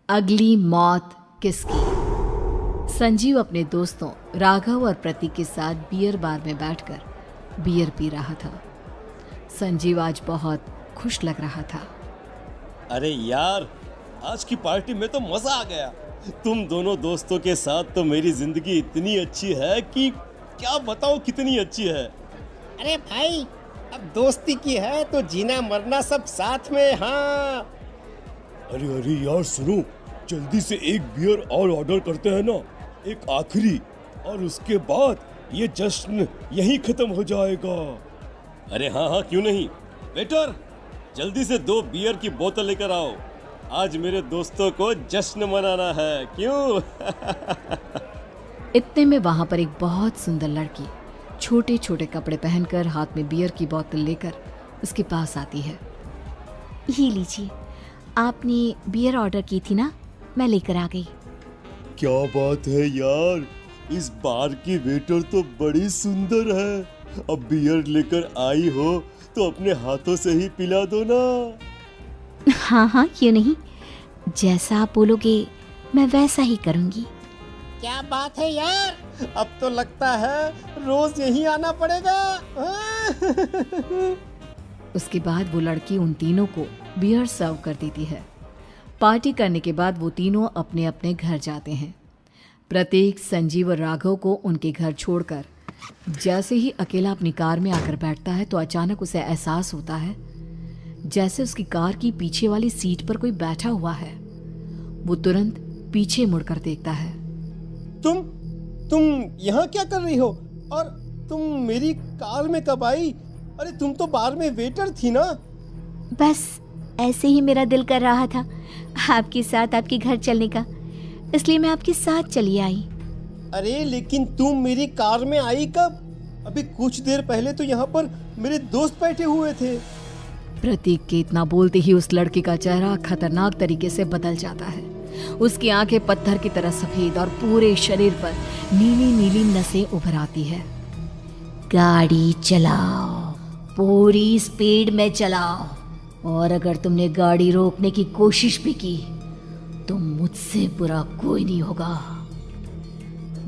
अगली मौत किसकी। संजीव अपने दोस्तों राघव और प्रतीक के साथ बियर बार में बैठकर बियर पी रहा था। संजीव आज बहुत खुश लग रहा था। अरे यार, आज की पार्टी में तो मजा आ गया। तुम दोनों दोस्तों के साथ तो मेरी जिंदगी इतनी अच्छी है कि क्या बताऊं कितनी अच्छी है। अरे भाई, अब दोस्ती की है तो जीना मरना सब साथ में। हाँ, अरे अरे यार सुनो, जल्दी से एक बियर और ऑर्डर करते हैं ना, एक आखिरी, और उसके बाद ये जश्न यहीं खत्म हो जाएगा। अरे हाँ हाँ, क्यों नहीं। वेटर, जल्दी से 2 बियर की बोतल लेकर आओ। आज मेरे दोस्तों को जश्न मनाना है, क्यों? इतने में वहां पर एक बहुत सुंदर लड़की छोटे छोटे कपड़े पहनकर हाथ में बियर की बोतल लेकर उसके पास आती है। ये लीजिए, आपने बियर ऑर्डर की थी ना, मैं लेकर आ गई। क्या बात है यार, इस बार की वेटर तो बड़ी सुंदर है। अब बियर लेकर आई हो तो अपने हाथों से ही पिला दो ना। हाँ हाँ, क्यों नहीं, जैसा आप बोलोगे मैं वैसा ही करूँगी। क्या बात है यार, अब तो लगता है रोज यहीं आना पड़ेगा। उसके बाद वो लड़की उन तीनों को बियर सर्व कर देती है। पार्टी करने के बाद वो तीनों अपने अपने घर जाते हैं। प्रतीक संजीव और राघव को उनके घर छोड़कर जैसे ही अकेला अपनी कार में आकर बैठता है तो अचानक उसे एहसास होता है जैसे उसकी कार की पीछे वाली सीट पर कोई बैठा हुआ है। वो तुरंत पीछे मुड़कर देखता है। तुम यहाँ क्या कर रही हो? और तुम मेरी कार में कब आई? अरे तुम तो बार में वेटर थी ना। बस ऐसे ही मेरा दिल कर रहा था आपके साथ आपके घर चलने का, इसलिए मैं आपके साथ चली आई। अरे लेकिन तुम मेरी कार में आई कब? अभी कुछ देर पहले तो यहाँ पर मेरे दोस्त बैठे हुए थे। प्रतीक के इतना बोलते ही उस लड़के का चेहरा खतरनाक तरीके से बदल जाता है। उसकी आंखें पत्थर की तरह सफेद और पूरे शरीर पर नीली नीली नसें उभर आती है। गाड़ी चलाओ, पूरी स्पीड में चलाओ, और अगर तुमने गाड़ी रोकने की कोशिश भी की तो मुझसे बुरा कोई नहीं होगा।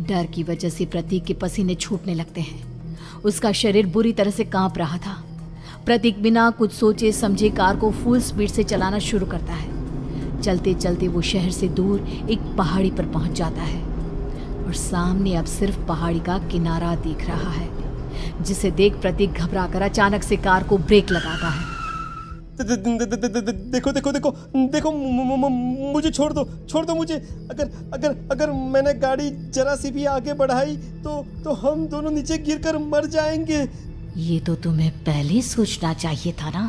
डर की वजह से प्रतीक के पसीने छूटने लगते हैं। उसका शरीर बुरी तरह से कांप रहा था। प्रतीक बिना कुछ सोचे समझे कार को फुल स्पीड से चलाना शुरू करता है। चलते चलते वो शहर से दूर एक पहाड़ी पर पहुंच जाता है और सामने अब सिर्फ पहाड़ी का किनारा दिख रहा है, जिसे देख प्रतीक घबराकर अचानक से कार को ब्रेक लगाता है। देखो देखो देखो देखो, मुझे छोड़ दो मुझे। अगर मैंने गाड़ी जरा सी भी आगे बढ़ाई तो हम दोनों नीचे गिरकर मर जाएंगे। ये तो तुम्हें पहले सोचना चाहिए था ना।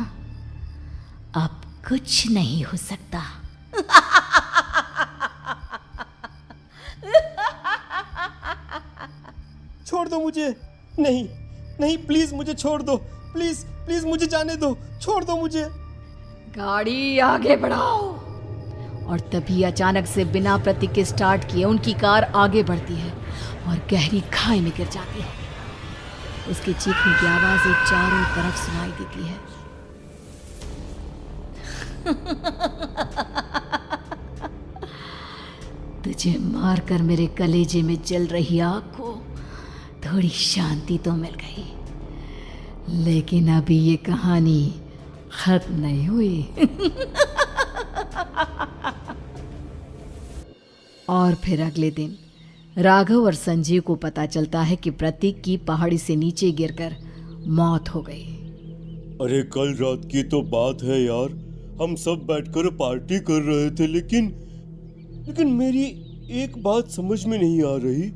अब कुछ नहीं हो सकता। छोड़ दो मुझे। नहीं नहीं, प्लीज मुझे छोड़ दो। प्लीज प्लीज मुझे जाने दो, छोड़ दो मुझे। गाड़ी आगे बढ़ाओ। और तभी अचानक से बिना प्रतीक के स्टार्ट किए उनकी कार आगे बढ़ती है और गहरी खाई में गिर जाती है। उसके चीखने की आवाजें चारों तरफ सुनाई देती है। तुझे मारकर मेरे कलेजे में जल रही आग को थोड़ी शांति तो मिल गई, लेकिन अभी ये कहानी खत्म नहीं हुई। और फिर अगले दिन राघव और संजीव को पता चलता है कि प्रतीक की पहाड़ी से नीचे गिरकर मौत हो गई। अरे कल रात की तो बात है यार, हम सब बैठकर पार्टी कर रहे थे, लेकिन मेरी एक बात समझ में नहीं आ रही।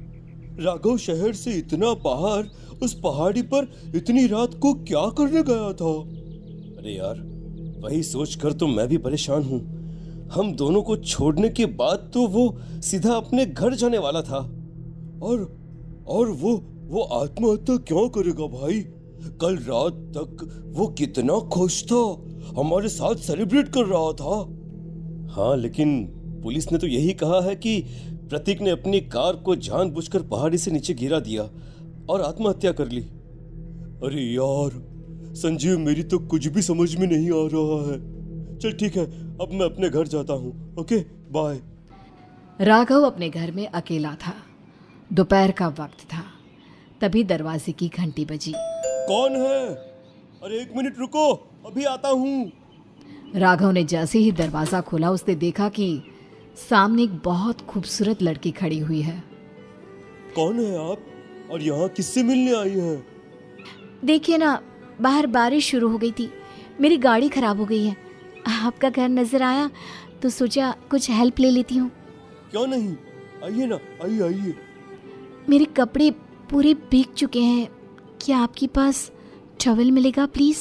राघव शहर से इतना बाहर उस पहाड़ी पर इतनी रात को क्या करने गया था? अरे यार, वही सोचकर तो मैं भी परेशान हूँ। हम दोनों को छोड़ने के बाद तो वो सीधा अपने घर जाने वाला था, और वो आत्महत्या क्यों करेगा भाई? कल रात तक वो कितना खुश था, हमारे साथ सेलिब्रेट कर रहा था। हाँ, लेकिन पुलिस ने तो यही कहा है कि प्रतीक ने अपनी कार को जानबूझकर पहाड़ी से नीचे गिरा दिया और आत्महत्या कर ली। अरे यार संजीव, मेरी तो कुछ भी समझ में नहीं आ रहा है। चल ठीक है, अब मैं अपने घर जाता हूँ। Okay bye. राघव अपने घर में अकेला था। दोपहर का वक्त था। तभी दरवाजे की घंटी बजी। कौन है? अरे 1 मिनट रुको, अभी आता हूँ। राघव ने जैसे ही दरवाज़ा खोला उसने देखा कि सामने एक बहुत खूबसूरत लड़की खड़ी हुई है। कौन है आप और यहाँ किससे मिलने आई हैं? देखिए ना, बाहर बारिश शुरू हो गई थी, मेरी गाड़ी खराब हो गई है। आपका घर नजर आया तो सोचा कुछ हेल्प ले लेती हूँ। क्यों नहीं, आइए ना, आइए आइए। मेरे कपड़े पूरे भीग चुके हैं, क्या आपके पास टॉवल मिलेगा प्लीज?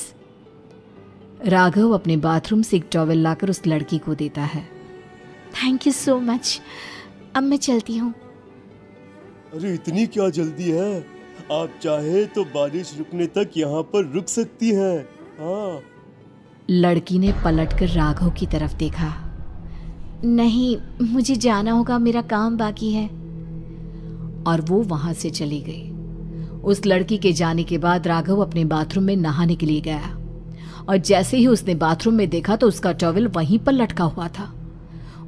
राघव अपने बाथरूम से एक टॉवल लाकर उस लड़की को देता है। थैंक यू सो मच, अब मैं चलती हूँ। अरे इतनी क्या जल्दी है? आप चाहे तो बारिश रुकने तक यहाँ पर रुक सकती हैं। हाँ। लड़की ने पलटकर राघव की तरफ देखा। नहीं, मुझे जाना होगा, मेरा काम बाकी है। और वो वहां से चली गई। उस लड़की के जाने के बाद राघव अपने बाथरूम में नहाने के लिए गया और जैसे ही उसने बाथरूम में देखा तो उसका टॉवल वहीं पर लटका हुआ था।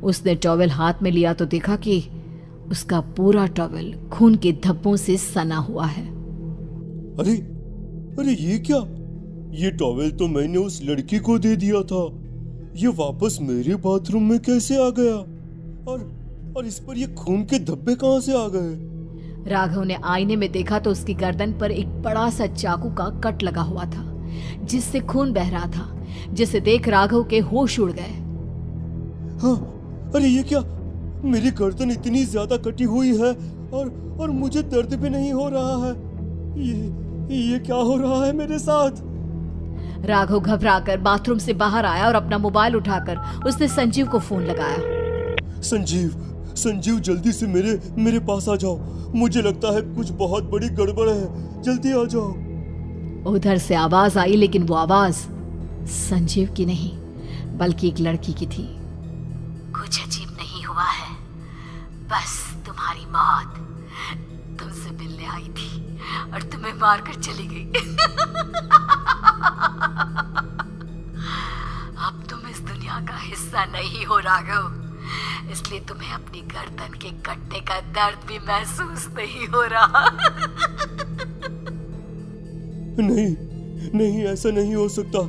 उसने टॉवल हाथ में लिया तो देखा कि उसका पूरा टॉवल खून के धब्बों से सना हुआ है। अरे अरे ये क्या? ये टॉवेल तो मैंने उस लड़की को दे दिया था। ये वापस मेरे बाथरूम में कैसे आ गया? और इस पर ये खून के धब्बे कहां से आ गए? राघव ने आईने में देखा तो उसकी गर्दन पर एक बड़ा सा चाकू का कट लगा हुआ था जिससे खून बह रहा था, जिसे देख राघव के होश उड़ गए। हाँ, अरे ये क्या? मेरी गर्दन इतनी ज्यादा कटी हुई है और मुझे दर्द भी नहीं हो रहा है। ये क्या हो रहा है मेरे साथ? राघव घबराकर बाथरूम से बाहर आया और अपना मोबाइल उठाकर उसने संजीव को फोन लगाया। संजीव जल्दी से मेरे पास आ जाओ। मुझे लगता है कुछ बहुत बड़ी गड़बड़ है, जल्दी आ जाओ। उधर से आवाज आई, लेकिन वो आवाज संजीव की नहीं बल्कि एक लड़की की थी। कुछ अजीब नहीं हुआ है, बस तुम्हारी मौत तुमसे मिलने आई थी और तुम्हें मारकर चली गई। अब तुम इस दुनिया का हिस्सा नहीं हो राघव, इसलिए तुम्हें अपनी गर्दन के कटने का दर्द भी महसूस नहीं हो रहा। नहीं, ऐसा नहीं हो सकता,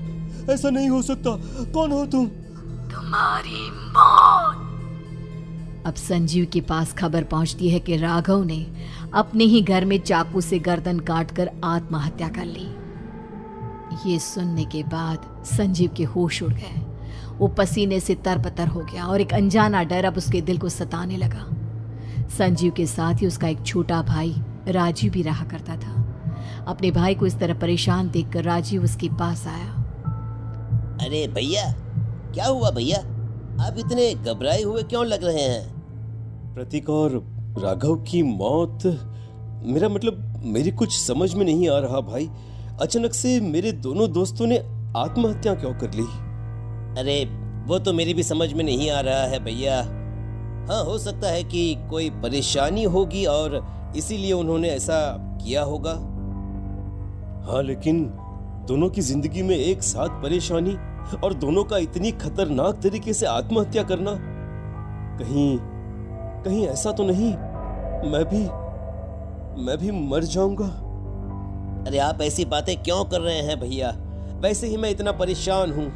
ऐसा नहीं हो सकता। कौन हो तुम? तुम्हारी मौत। अब संजीव के पास खबर पहुंचती है कि राघव ने अपने ही घर में चाकू से गर्दन काटकर आत्महत्या कर ली। ये सुनने के बाद संजीव के होश उड़ गए। वो पसीने से तरबतर हो गया और एक अनजाना डर अब उसके दिल को सताने लगा। संजीव के साथ ही उसका एक छोटा भाई राजीव भी रहा करता था। अपने भाई को इस तरह परेशान देखकर राजीव उसके पास आया। अरे भैया, क्या हुआ भैया? आप इतने घबराए हुए क्यों लग रहे हैं? प्रतीक और राघव की मौत, मेरा मतलब मेरी कुछ समझ में नहीं आ रहा भाई। अचानक से मेरे दोनों दोस्तों ने आत्महत्या क्यों कर ली? अरे वो तो मेरी भी समझ में नहीं आ रहा है भैया। हाँ, हो सकता है कि कोई परेशानी होगी और इसीलिए उन्होंने ऐसा किया होगा। हाँ, लेकिन दोनों की जिंदगी में एक साथ परेशानी और दोनों का इतनी खतरनाक तरीके से आत्महत्या करना, कहीं ऐसा तो नहीं मैं भी मर जाऊंगा? अरे आप ऐसी बातें क्यों कर रहे हैं भैया? वैसे ही मैं इतना परेशान हूँ।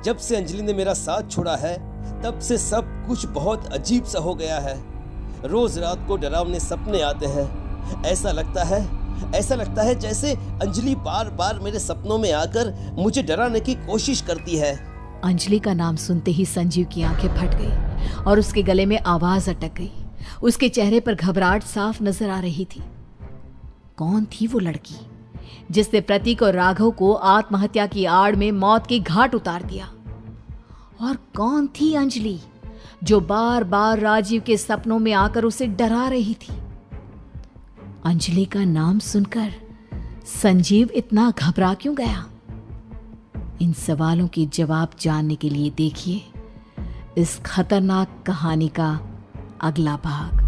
जब से अंजलि ने मेरा साथ छोड़ा है तब से सब कुछ बहुत अजीब सा हो गया है। रोज रात को डरावने सपने आते हैं। ऐसा लगता है जैसे अंजलि बार बार मेरे सपनों में आकर मुझे डराने की कोशिश करती है। अंजलि का नाम सुनते ही संजीव की आंखें फट गई और उसके गले में आवाज अटक गई। उसके चेहरे पर घबराहट साफ नजर आ रही थी। कौन थी वो लड़की जिसने प्रतीक और राघव को आत्महत्या की आड़ में मौत के घाट उतार दिया? और कौन थी अंजलि जो बार बार राजीव के सपनों में आकर उसे डरा रही थी? अंजलि का नाम सुनकर संजीव इतना घबरा क्यों गया? इन सवालों के जवाब जानने के लिए देखिए इस खतरनाक कहानी का अगला भाग।